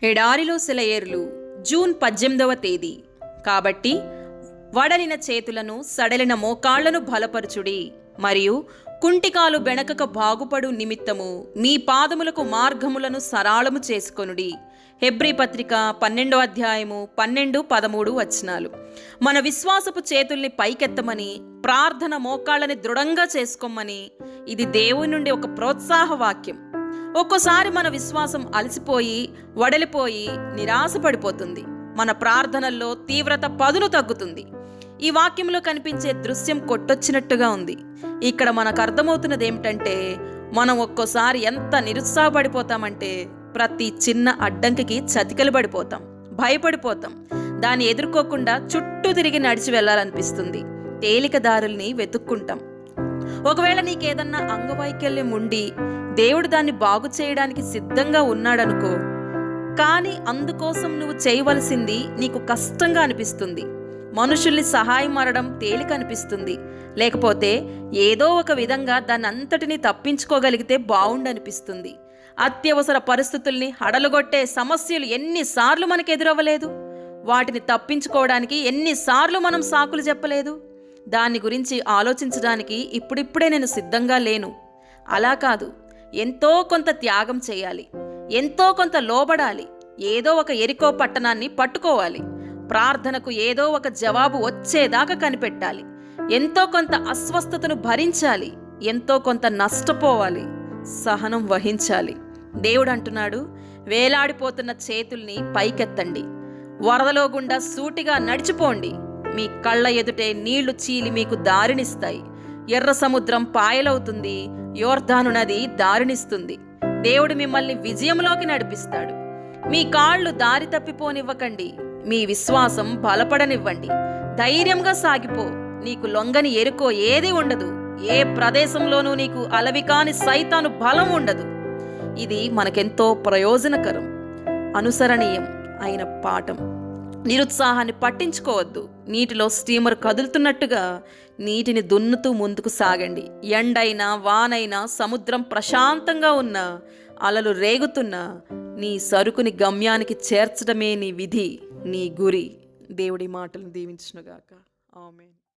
ఎడారిలో సెలయేర్లు జూన్ 18వ తేదీ. కాబట్టి వడలిన చేతులను సడలిన మోకాళ్లను బలపరచుడి, మరియు కుంటికాలు బెణకక బాగుపడు నిమిత్తము మీ పాదములకు మార్గములను సరాళము చేసుకొనుడి. హెబ్రీ పత్రిక 12వ అధ్యాయము 12-13 వచనాలు. మన విశ్వాసపు చేతుల్ని పైకెత్తమని, ప్రార్థన మోకాళ్ళని దృఢంగా చేసుకోమని ఇది దేవుని నుండి ఒక ప్రోత్సాహ వాక్యం. ఒక్కోసారి మన విశ్వాసం అలసిపోయి వడలిపోయి నిరాశపడిపోతుంది. మన ప్రార్థనల్లో తీవ్రత పదును తగ్గుతుంది. ఈ వాక్యంలో కనిపించే దృశ్యం కొట్టొచ్చినట్టుగా ఉంది. ఇక్కడ మనకు అర్థమవుతున్నది ఏమిటంటే, మనం ఒక్కోసారి ఎంత నిరుత్సాహపడిపోతామంటే ప్రతి చిన్న అడ్డంకికి చతికిలు పడిపోతాం, భయపడిపోతాం. దాన్ని ఎదుర్కోకుండా చుట్టూ తిరిగి నడిచి వెళ్ళాలనిపిస్తుంది. తేలిక దారుల్ని వెతుక్కుంటాం. ఒకవేళ నీకేదన్నా అంగవైకల్యం ఉండి దేవుడు దాన్ని బాగు చేయడానికి సిద్ధంగా ఉన్నాడనుకో, కానీ అందుకోసం నువ్వు చేయవలసింది నీకు కష్టంగా అనిపిస్తుంది. మనుషుల్ని సహాయం అడగడం తేలిక అనిపిస్తుంది. లేకపోతే ఏదో ఒక విధంగా దాన్ని అంతటినీ తప్పించుకోగలిగితే బాగుండనిపిస్తుంది. అత్యవసర పరిస్థితుల్ని హడలుగొట్టే సమస్యలు ఎన్నిసార్లు మనకు ఎదురవ్వలేదు? వాటిని తప్పించుకోవడానికి ఎన్నిసార్లు మనం సాకులు చెప్పలేదు? దాని గురించి ఆలోచించడానికి ఇప్పుడిప్పుడే నేను సిద్ధంగా లేను. అలా కాదు, ఎంతో కొంత త్యాగం చేయాలి, ఎంతో కొంత లోబడాలి, ఏదో ఒక ఎరికో పట్టణాన్ని పట్టుకోవాలి, ప్రార్థనకు ఏదో ఒక జవాబు వచ్చేదాకా కనిపెట్టాలి, ఎంతో కొంత అస్వస్థతను భరించాలి, ఎంతో కొంత నష్టపోవాలి, సహనం వహించాలి. దేవుడు అంటున్నాడు, వేలాడిపోతున్న చేతుల్ని పైకెత్తండి, వరదలో గుండా సూటిగా నడిచిపోండి. మీ కళ్ళ ఎదుటే నీళ్లు చీలి మీకు దారినిస్తాయి. ఎర్ర సముద్రం పాయలవుతుంది, యోర్దాను నది దారినిస్తుంది. దేవుడు మిమ్మల్ని విజయంలోకి నడిపిస్తాడు. మీ కాళ్ళు దారి తప్పిపోనివ్వకండి, మీ విశ్వాసం బలపడనివ్వండి. ధైర్యంగా సాగిపో. నీకు లొంగని ఎరుకో ఏది ఉండదు. ఏ ప్రదేశంలోనూ నీకు అలవికాని సైతాను బలం ఉండదు. ఇది మనకెంతో ప్రయోజనకరం, అనుసరణీయం అయిన పాఠం. నిరుత్సాహాన్ని పట్టించుకోవద్దు. నీటిలో స్టీమర్ కదులుతున్నట్టుగా నీటిని దున్నుతూ ముందుకు సాగండి. ఎండైనా వానైనా, సముద్రం ప్రశాంతంగా ఉన్నా, అలలు రేగుతున్నా, నీ సరుకుని గమ్యానికి చేర్చడమే నీ విధి, నీ గురి. దేవుడి మాటలను దీవించునుగాక. ఆమేన్.